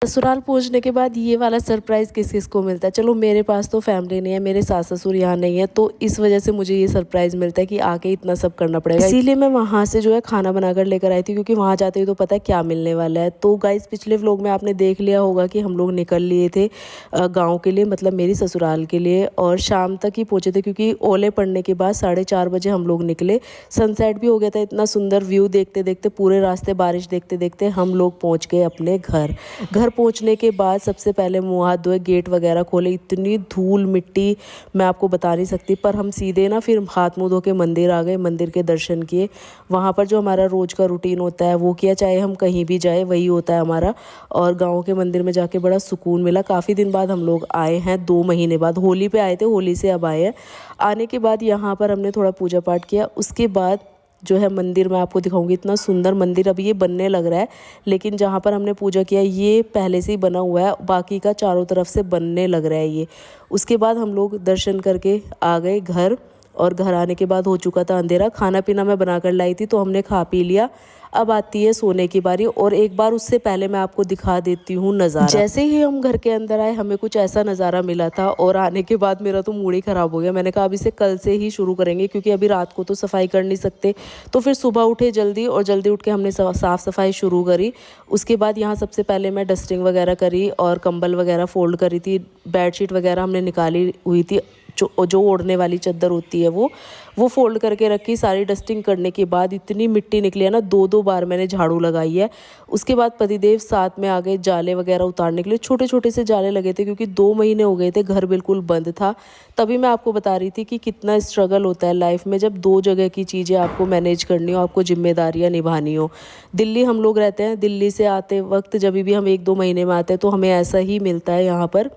ससुराल पहुंचने के बाद ये वाला सरप्राइज़ किस किस को मिलता है। चलो मेरे पास तो फैमिली नहीं है, मेरे सास ससुर यहाँ नहीं है, तो इस वजह से मुझे ये सरप्राइज़ मिलता है कि आके इतना सब करना पड़ेगा। इसीलिए मैं वहाँ से जो है खाना बनाकर लेकर आई थी, क्योंकि वहाँ जाते ही तो पता है क्या मिलने वाला है। तो गाइस पिछले व्लॉग में आपने देख लिया होगा कि हम लोग निकल लिए थे गाँव के लिए, मतलब मेरी ससुराल के लिए, और शाम तक ही पहुँचे थे क्योंकि ओले पड़ने के बाद 4:30 बजे हम लोग निकले। सनसेट भी हो गया था, इतना सुंदर व्यू देखते देखते पूरे रास्ते बारिश देखते देखते हम लोग पहुँच गए अपने घर। घर पहुँचने के बाद सबसे पहले मुँह हाथ धोए, गेट वगैरह खोले, इतनी धूल मिट्टी मैं आपको बता नहीं सकती। पर हम सीधे ना फिर हाथ मुँह धो के मंदिर आ गए, मंदिर के दर्शन किए। वहाँ पर जो हमारा रोज़ का रूटीन होता है वो किया, चाहे हम कहीं भी जाए वही होता है हमारा। और गाँव के मंदिर में जाके बड़ा सुकून मिला। काफ़ी दिन बाद हम लोग आए हैं, 2 महीने बाद। होली पे आए थे, होली से अब आए हैं। आने के बाद यहाँ पर हमने थोड़ा पूजा पाठ किया। उसके बाद जो है मंदिर मैं आपको दिखाऊंगी, इतना सुंदर मंदिर अभी ये बनने लग रहा है, लेकिन जहाँ पर हमने पूजा किया ये पहले से ही बना हुआ है, बाकी का चारों तरफ से बनने लग रहा है ये। उसके बाद हम लोग दर्शन करके आ गए घर, और घर आने के बाद हो चुका था अंधेरा। खाना पीना मैं बनाकर लाई थी तो हमने खा पी लिया। अब आती है सोने की बारी, और एक बार उससे पहले मैं आपको दिखा देती हूँ नज़ारा। जैसे ही हम घर के अंदर आए हमें कुछ ऐसा नज़ारा मिला था, और आने के बाद मेरा तो मूड ही ख़राब हो गया। मैंने कहा अब इसे कल से ही शुरू करेंगे, क्योंकि अभी रात को तो सफाई कर नहीं सकते। तो फिर सुबह उठे जल्दी, और जल्दी उठ के हमने साफ़ सफाई शुरू करी। उसके बाद यहाँ सबसे पहले मैं डस्टिंग वगैरह करी और कंबल वगैरह फोल्ड करी थी। बेडशीट वगैरह हमने निकाली हुई थी, जो ओढ़ने वाली चादर होती है वो फोल्ड करके रखी। सारी डस्टिंग करने के बाद इतनी मिट्टी निकली है ना, 2-2 बार मैंने झाड़ू लगाई है। उसके बाद पतिदेव साथ में आ गए जाले वगैरह उतारने के लिए। छोटे छोटे से जाले लगे थे, क्योंकि 2 महीने हो गए थे, घर बिल्कुल बंद था। तभी मैं आपको बता रही थी कि कितना स्ट्रगल होता है लाइफ में, जब 2 जगह की चीज़ें आपको मैनेज करनी हो, आपको जिम्मेदारियाँ निभानी हो। दिल्ली हम लोग रहते हैं, दिल्ली से आते वक्त जब भी हम 1-2 महीने में आते हैं तो हमें ऐसा ही मिलता है यहाँ पर।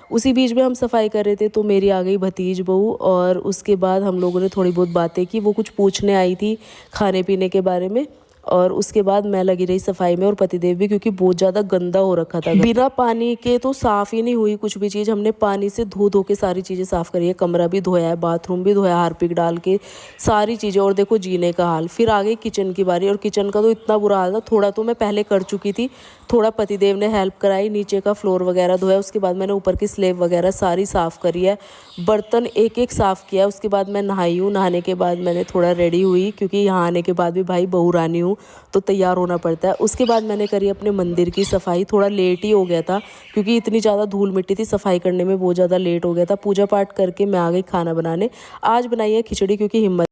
उसी बीच में हम सफाई कर रहे थे तो मेरी आ गई भतीज बहू, और उसके बाद हम लोगों ने थोड़ी बहुत बातें की। वो कुछ पूछने आई थी खाने पीने के बारे में, और उसके बाद मैं लगी रही सफाई में, और पतिदेव भी, क्योंकि बहुत ज़्यादा गंदा हो रखा था। बिना पानी के तो साफ़ ही नहीं हुई कुछ भी चीज़। हमने पानी से धो धो के सारी चीज़ें साफ़ करी है। कमरा भी धोया है, बाथरूम भी धोया, हार्पिक डाल के सारी चीज़ें। और देखो जीने का हाल। फिर आ गई किचन की बारी, और किचन का तो इतना बुरा हाल था। थोड़ा तो मैं पहले कर चुकी थी, थोड़ा पतिदेव ने हेल्प कराई। नीचे का फ्लोर वगैरह धोया, उसके बाद मैंने ऊपर की स्लेब वगैरह सारी साफ़ करी है। बर्तन एक एक साफ़ किया। उसके बाद मैं नहाई हूँ। नहाने के बाद मैंने थोड़ा रेडी हुई, क्योंकि यहाँ आने के बाद भी भाई बहू रानी हूँ तो तैयार होना पड़ता है। उसके बाद मैंने करी अपने मंदिर की सफाई। थोड़ा लेट ही हो गया था, क्योंकि इतनी ज़्यादा धूल मिट्टी थी, सफाई करने में बहुत ज़्यादा लेट हो गया था। पूजा पाठ करके मैं आ गई खाना बनाने। आज बनाई है खिचड़ी, क्योंकि हिम्मत